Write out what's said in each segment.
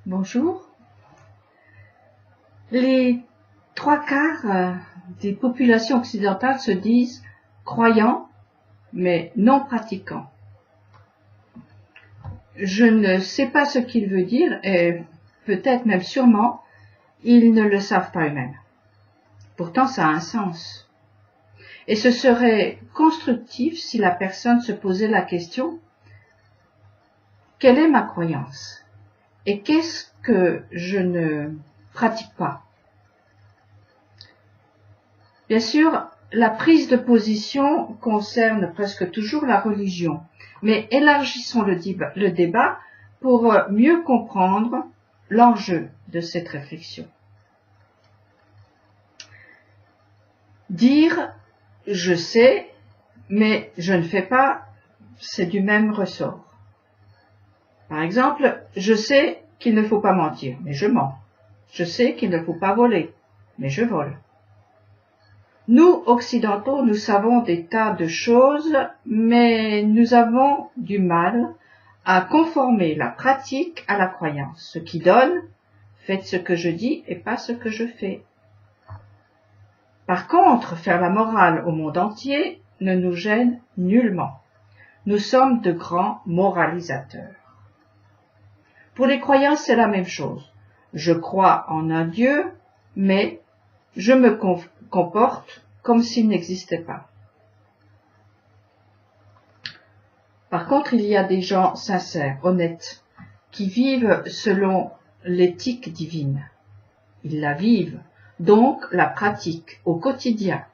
Bonjour. Les trois quarts des populations occidentales se disent croyants, mais non pratiquants. Je ne sais pas ce qu'il veut dire et peut-être même sûrement, ils ne le savent pas eux-mêmes. Pourtant, ça a un sens. Et ce serait constructif si la personne se posait la question: quelle est ma croyance? Et qu'est-ce que je ne pratique pas? Bien sûr, la prise de position concerne presque toujours la religion, mais élargissons le débat pour mieux comprendre l'enjeu de cette réflexion. Dire « je sais, mais je ne fais pas », c'est du même ressort. Par exemple, je sais qu'il ne faut pas mentir, mais je mens. Je sais qu'il ne faut pas voler, mais je vole. Nous, occidentaux, nous savons des tas de choses, mais nous avons du mal à conformer la pratique à la croyance, ce qui donne « faites ce que je dis et pas ce que je fais ». Par contre, faire la morale au monde entier ne nous gêne nullement. Nous sommes de grands moralisateurs. Pour les croyants, c'est la même chose. Je crois en un Dieu, mais je me comporte comme s'il n'existait pas. Par contre, il y a des gens sincères, honnêtes, qui vivent selon l'éthique divine. Ils la vivent, donc la pratiquent au quotidien,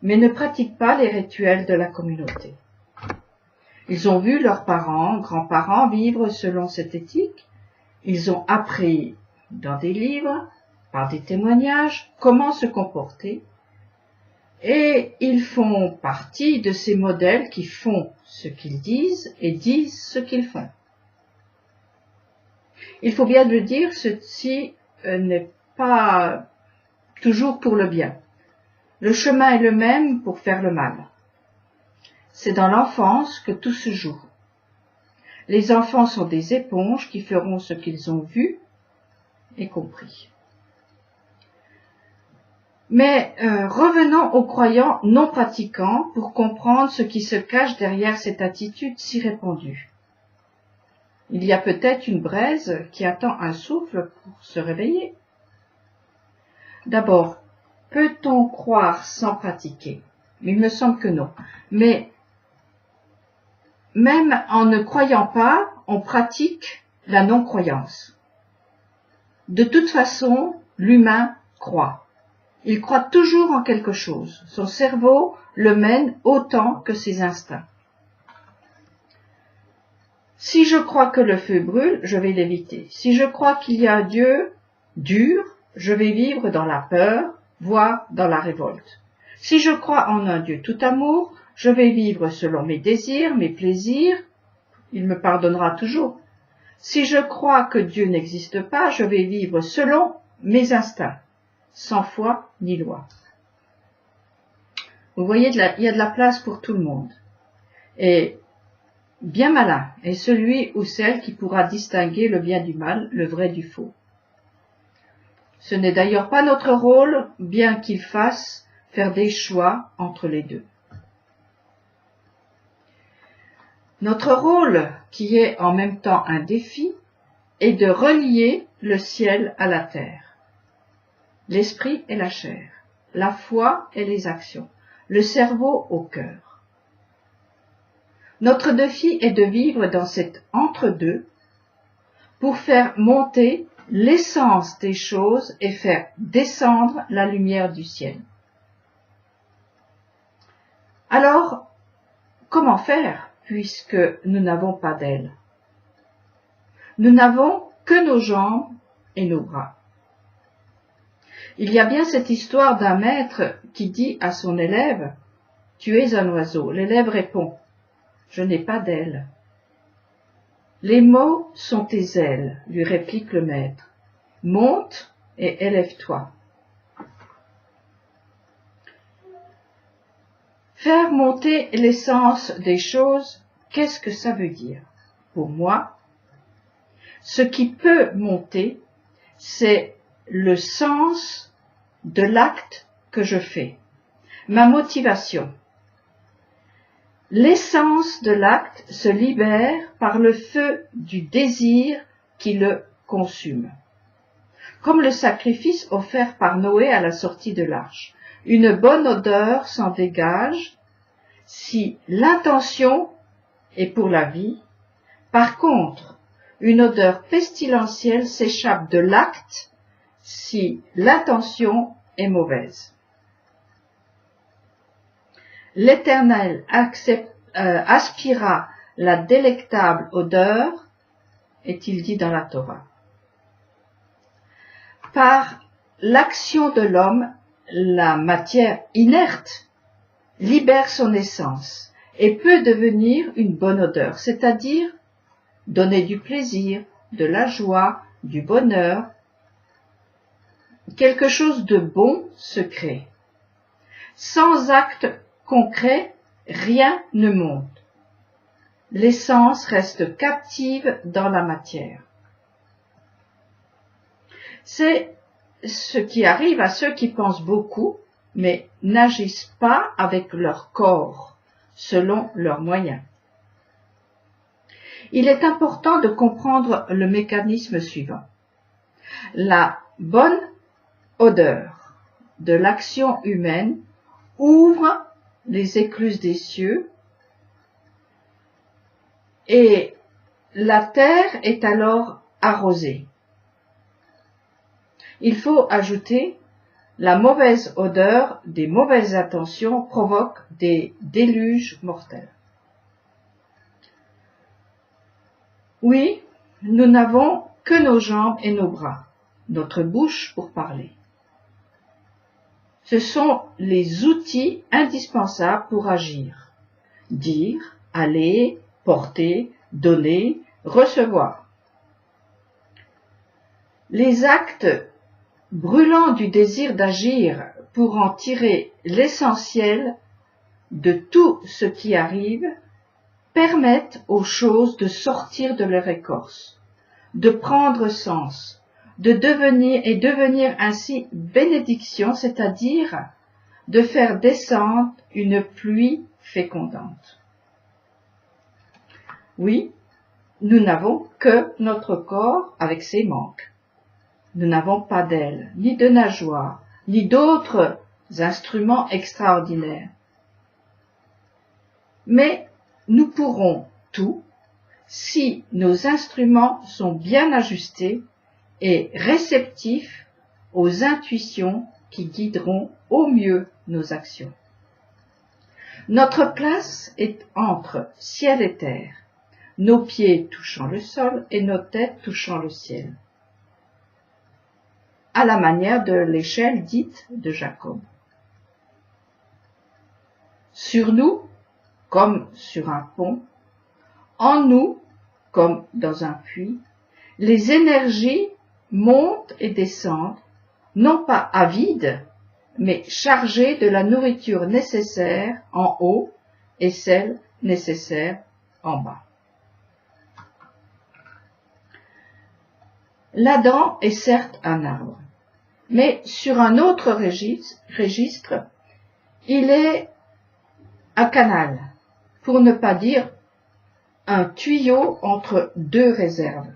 mais ne pratiquent pas les rituels de la communauté. Ils ont vu leurs parents, grands-parents vivre selon cette éthique. Ils ont appris dans des livres, par des témoignages, comment se comporter. Et ils font partie de ces modèles qui font ce qu'ils disent et disent ce qu'ils font. Il faut bien le dire, ceci n'est pas toujours pour le bien. Le chemin est le même pour faire le mal. C'est dans l'enfance que tout se joue. Les enfants sont des éponges qui feront ce qu'ils ont vu et compris. Mais revenons aux croyants non pratiquants pour comprendre ce qui se cache derrière cette attitude si répandue. Il y a peut-être une braise qui attend un souffle pour se réveiller. D'abord, peut-on croire sans pratiquer? Il me semble que non. Mais même en ne croyant pas, on pratique la non-croyance. De toute façon, l'humain croit. Il croit toujours en quelque chose. Son cerveau le mène autant que ses instincts. Si je crois que le feu brûle, je vais l'éviter. Si je crois qu'il y a un Dieu dur, je vais vivre dans la peur, voire dans la révolte. Si je crois en un Dieu tout amour, je vais vivre selon mes désirs, mes plaisirs. Il me pardonnera toujours. Si je crois que Dieu n'existe pas, je vais vivre selon mes instincts, sans foi ni loi. Vous voyez, il y a de la place pour tout le monde. Et bien malin est celui ou celle qui pourra distinguer le bien du mal, le vrai du faux. Ce n'est d'ailleurs pas notre rôle, bien qu'il fasse faire des choix entre les deux. Notre rôle, qui est en même temps un défi, est de relier le ciel à la terre, l'esprit et la chair, la foi et les actions, le cerveau au cœur. Notre défi est de vivre dans cet entre-deux pour faire monter l'essence des choses et faire descendre la lumière du ciel. Alors, comment faire puisque nous n'avons pas d'ailes? Nous n'avons que nos jambes et nos bras. Il y a bien cette histoire d'un maître qui dit à son élève « Tu es un oiseau ». L'élève répond « Je n'ai pas d'ailes ». « Les mots sont tes ailes », lui réplique le maître. « Monte et élève-toi ». Faire monter l'essence des choses, qu'est-ce que ça veut dire? Pour moi, Ce qui peut monter, c'est le sens de l'acte que je fais, ma motivation. L'essence de l'acte se libère par le feu du désir qui le consume. Comme le sacrifice offert par Noé à la sortie de l'arche. Une bonne odeur s'en dégage si l'intention est pour la vie. Par contre, une odeur pestilentielle s'échappe de l'acte si l'intention est mauvaise. L'Éternel aspira la délectable odeur, est-il dit dans la Torah. Par l'action de l'homme, la matière inerte libère son essence et peut devenir une bonne odeur, c'est-à-dire donner du plaisir, de la joie, du bonheur. Quelque chose de bon se crée. Sans acte concret, rien ne monte. L'essence reste captive dans la matière. C'est ce qui arrive à ceux qui pensent beaucoup, mais n'agissent pas avec leur corps, selon leurs moyens. Il est important de comprendre le mécanisme suivant. La bonne odeur de l'action humaine ouvre les écluses des cieux et la terre est alors arrosée. Il faut ajouter la mauvaise odeur des mauvaises intentions provoque des déluges mortels. Oui, nous n'avons que nos jambes et nos bras, notre bouche pour parler. Ce sont les outils indispensables pour agir, dire, aller, porter, donner, recevoir. Les actes brûlants du désir d'agir pour en tirer l'essentiel de tout ce qui arrive permettent aux choses de sortir de leur écorce, de prendre sens, de devenir ainsi bénédiction, c'est-à-dire de faire descendre une pluie fécondante. Oui, nous n'avons que notre corps avec ses manques. Nous n'avons pas d'ailes, ni de nageoires, ni d'autres instruments extraordinaires. Mais nous pourrons tout si nos instruments sont bien ajustés et réceptifs aux intuitions qui guideront au mieux nos actions. Notre place est entre ciel et terre, nos pieds touchant le sol et nos têtes touchant le ciel, à la manière de l'échelle dite de Jacob. Sur nous, comme sur un pont, en nous, comme dans un puits, les énergies montent et descendent, non pas à vide, mais chargées de la nourriture nécessaire en haut et celle nécessaire en bas. L'Adam est certes un arbre, mais sur un autre registre, il est un canal, pour ne pas dire un tuyau entre deux réserves.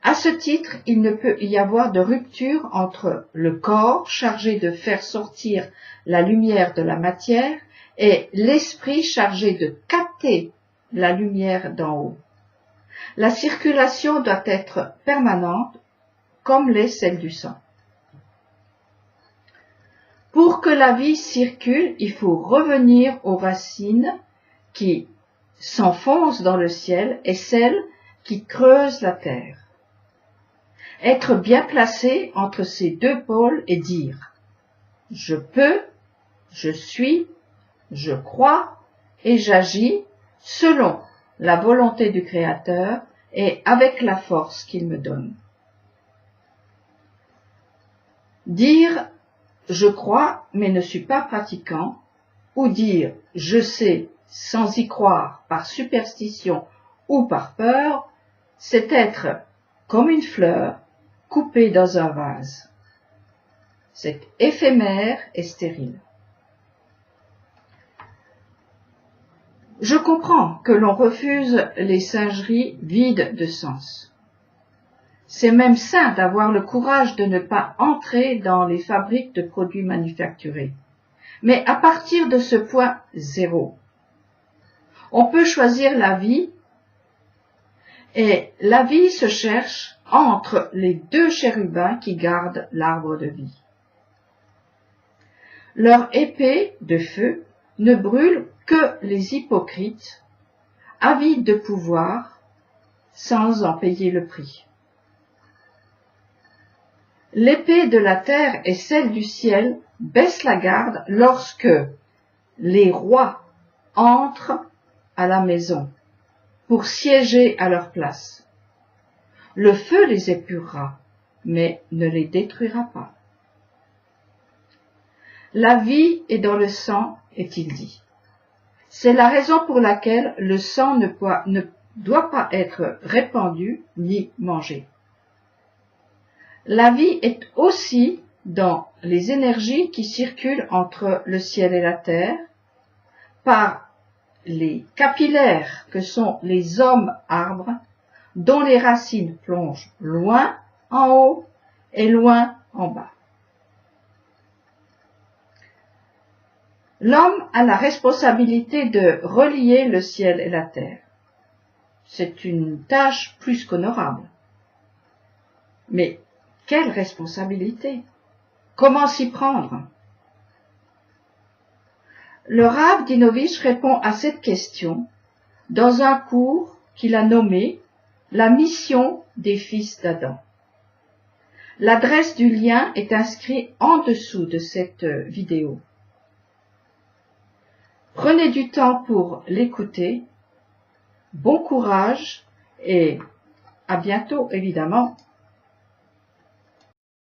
À ce titre, il ne peut y avoir de rupture entre le corps chargé de faire sortir la lumière de la matière et l'esprit chargé de capter la lumière d'en haut. La circulation doit être permanente, comme l'est celle du sang. Pour que la vie circule, il faut revenir aux racines qui s'enfoncent dans le ciel et celles qui creusent la terre. Être bien placé entre ces deux pôles et dire « Je peux, je suis, je crois et j'agis selon la volonté du Créateur et avec la force qu'il me donne. » Dire « Je crois mais ne suis pas pratiquant » ou dire « Je sais sans y croire par superstition ou par peur » c'est être comme une fleur coupée dans un vase. C'est éphémère et stérile. Je comprends que l'on refuse les singeries vides de sens. C'est même sain d'avoir le courage de ne pas entrer dans les fabriques de produits manufacturés. Mais à partir de ce point zéro, on peut choisir la vie, et la vie se cherche entre les deux chérubins qui gardent l'arbre de vie. Leur épée de feu ne brûle que les hypocrites, avides de pouvoir, sans en payer le prix. L'épée de la terre et celle du ciel baissent la garde lorsque les rois entrent à la maison pour siéger à leur place. Le feu les épurera, mais ne les détruira pas. La vie est dans le sang, est-il dit. C'est la raison pour laquelle le sang ne doit pas être répandu ni mangé. La vie est aussi dans les énergies qui circulent entre le ciel et la terre, par les capillaires que sont les hommes-arbres, dont les racines plongent loin en haut et loin en bas. L'homme a la responsabilité de relier le ciel et la terre. C'est une tâche plus qu'honorable. Mais quelle responsabilité? Comment s'y prendre? Le Rav Dinovitch répond à cette question dans un cours qu'il a nommé « La mission des fils d'Adam ». L'adresse du lien est inscrite en dessous de cette vidéo. Prenez du temps pour l'écouter. Bon courage et à bientôt évidemment.